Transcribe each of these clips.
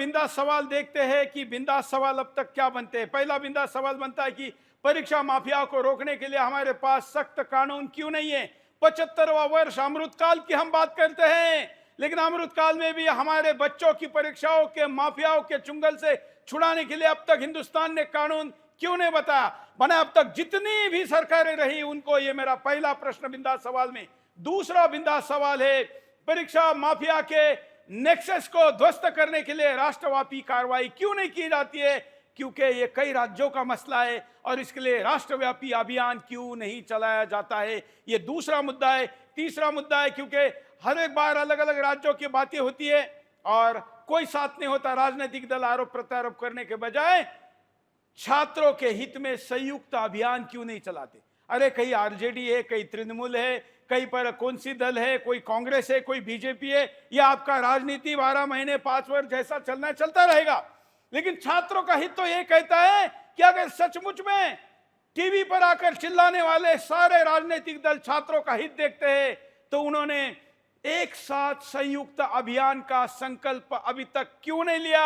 बिंदास सवाल देखते हैं कि बिंदास सवाल अब तक क्या बनते हैं। पहला बिंदास सवाल बनता है कि परीक्षा माफिया को रोकने के लिए हमारे पास सख्त कानून क्यों नहीं है। 75वां वर्ष अमृतकाल की हम बात करते हैं, लेकिन अमृतकाल में भी हमारे बच्चों की परीक्षाओं के माफियाओं के चुंगल से छुड़ाने के लिए अब तक हिंदुस्तान ने कानून क्यों नहीं बना अब तक जितनी भी सरकारें रही उनको। ये मेरा पहला प्रश्न बिंदास सवाल में। दूसरा बिंदास सवाल है, परीक्षा माफिया के नेक्सस को ध्वस्त करने के लिए राष्ट्रव्यापी कार्रवाई क्यों नहीं की जाती है, क्योंकि ये कई राज्यों का मसला है और इसके लिए राष्ट्रव्यापी अभियान क्यों नहीं चलाया जाता है। ये दूसरा मुद्दा है। तीसरा मुद्दा है, क्योंकि हर एक बार अलग अलग राज्यों की बातें होती है और कोई साथ नहीं होता। राजनीतिक दल आरोप प्रत्यारोप करने के बजाय छात्रों के हित में संयुक्त अभियान क्यों नहीं चलाते। अरे कहीं आरजेडी है, कहीं तृणमूल है, कहीं पर कौन सी दल है, कोई कांग्रेस है, कोई बीजेपी है। यह आपका राजनीति 12 महीने 5 वर्ष जैसा चलना है चलता रहेगा, लेकिन छात्रों का हित तो ये कहता है कि अगर सचमुच में टीवी पर आकर चिल्लाने वाले सारे राजनीतिक दल छात्रों का हित देखते हैं तो उन्होंने एक साथ संयुक्त अभियान का संकल्प अभी तक क्यों नहीं लिया।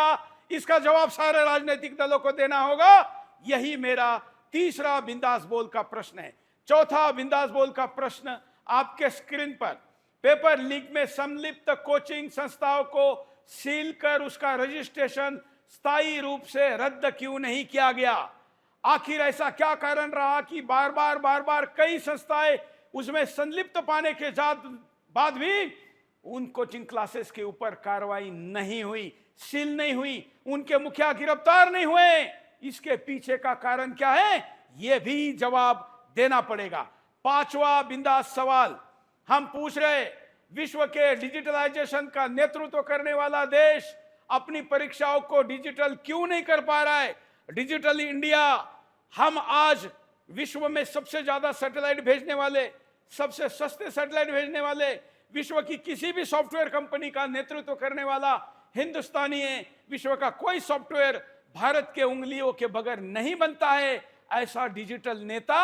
इसका जवाब सारे राजनीतिक दलों को देना होगा। यही मेरा तीसरा बिंदास बोल का प्रश्न है। चौथा बिंदास बोल का प्रश्न आपके स्क्रीन पर, पेपर लीक में संलिप्त कोचिंग संस्थाओं को सील कर उसका रजिस्ट्रेशन स्थायी रूप से रद्द क्यों नहीं किया गया। आखिर ऐसा क्या कारण रहा कि बार बार कई संस्थाएं उसमें संलिप्त पाने के बाद भी उन कोचिंग क्लासेस के ऊपर कार्रवाई नहीं हुई, सील नहीं हुई, उनके मुखिया गिरफ्तार नहीं हुए। इसके पीछे का कारण क्या है, यह भी जवाब देना पड़ेगा। पांचवा बिंदास सवाल हम पूछ रहे, विश्व के डिजिटलाइजेशन का नेतृत्व करने वाला देश अपनी परीक्षाओं को डिजिटल क्यों नहीं कर पा रहा है। डिजिटल इंडिया, हम आज विश्व में सबसे ज्यादा सैटेलाइट भेजने वाले, सबसे सस्ते सैटेलाइट भेजने वाले, विश्व की किसी भी सॉफ्टवेयर कंपनी का नेतृत्व करने वाला हिंदुस्तानी है। विश्व का कोई सॉफ्टवेयर भारत के उंगलियों के बगैर नहीं बनता है। ऐसा डिजिटल नेता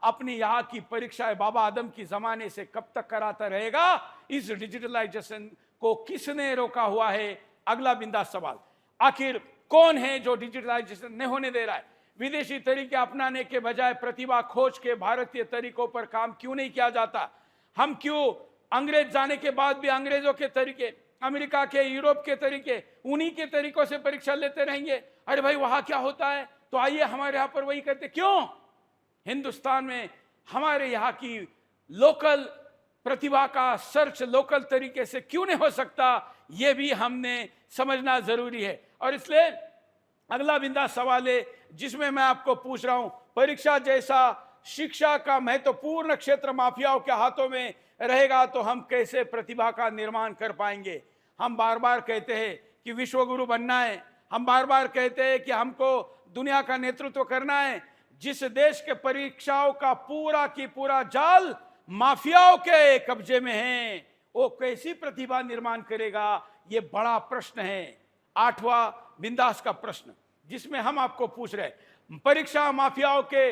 अपनी यहाँ की परीक्षाएं बाबा आदम की जमाने से कब तक कराता रहेगा। इस डिजिटलाइजेशन को किसने रोका हुआ है। अगला बिंदास सवाल, आखिर कौन है जो डिजिटलाइजेशन नहीं होने दे रहा है। विदेशी तरीके अपनाने के बजाय प्रतिभा खोज के भारतीय तरीकों पर काम क्यों नहीं किया जाता। हम क्यों अंग्रेज जाने के बाद भी अंग्रेजों के तरीके, अमेरिका के, यूरोप के तरीके, उन्हीं के तरीकों से परीक्षा लेते रहेंगे। अरे भाई वहां क्या होता है तो आइए हमारे यहां पर वही करते। क्यों हिंदुस्तान में हमारे यहाँ की लोकल प्रतिभा का सर्च लोकल तरीके से क्यों नहीं हो सकता, यह भी हमने समझना जरूरी है। और इसलिए अगला बिंदास सवाल है जिसमें मैं आपको पूछ रहा हूं, परीक्षा जैसा शिक्षा का महत्वपूर्ण क्षेत्र माफियाओं के हाथों में रहेगा तो हम कैसे प्रतिभा का निर्माण कर पाएंगे। हम बार बार कहते हैं कि विश्व गुरु बनना है, हम बार बार कहते हैं कि हमको दुनिया का नेतृत्व करना है। जिस देश के परीक्षाओं का पूरा की पूरा जाल माफियाओं के कब्जे में है, वो कैसी प्रतिभा निर्माण करेगा, ये बड़ा प्रश्न है। आठवां बिंदास का प्रश्न जिसमें हम आपको पूछ रहे, परीक्षा माफियाओं के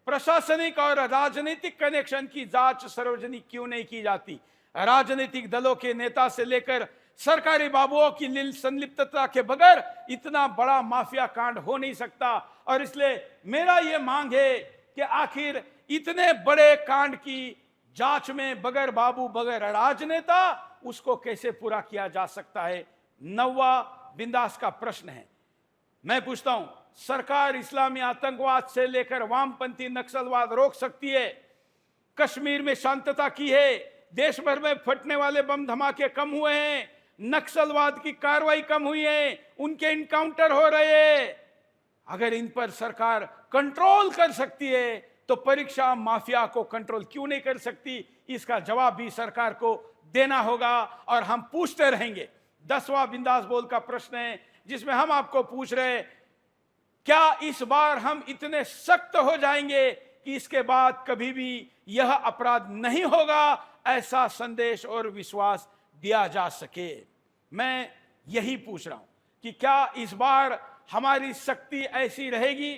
प्रशासनिक और राजनीतिक कनेक्शन की जांच सार्वजनिक क्यों नहीं की जाती। राजनीतिक दलों के नेता से लेकर सरकारी बाबुओं की संलिप्तता के बगैर इतना बड़ा माफिया कांड हो नहीं सकता। और इसलिए मेरा यह मांग है कि आखिर इतने बड़े कांड की जांच में बगैर बाबू, बगैर राजनेता, उसको कैसे पूरा किया जा सकता है। नौवां बिंदास का प्रश्न है, मैं पूछता हूं, सरकार इस्लामी आतंकवाद से लेकर वामपंथी नक्सलवाद रोक सकती है। कश्मीर में शांतता की है, देश भर में फटने वाले बम धमाके कम हुए हैं, नक्सलवाद की कार्रवाई कम हुई है, उनके इनकाउंटर हो रहे हैं। अगर इन पर सरकार कंट्रोल कर सकती है तो परीक्षा माफिया को कंट्रोल क्यों नहीं कर सकती। इसका जवाब भी सरकार को देना होगा और हम पूछते रहेंगे। 10वां बिंदास बोल का प्रश्न है जिसमें हम आपको पूछ रहे, क्या इस बार हम इतने सख्त हो जाएंगे कि इसके बाद कभी भी यह अपराध नहीं होगा, ऐसा संदेश और विश्वास दिया जा सके। मैं यही पूछ रहा हूं कि क्या इस बार हमारी सख्ती ऐसी रहेगी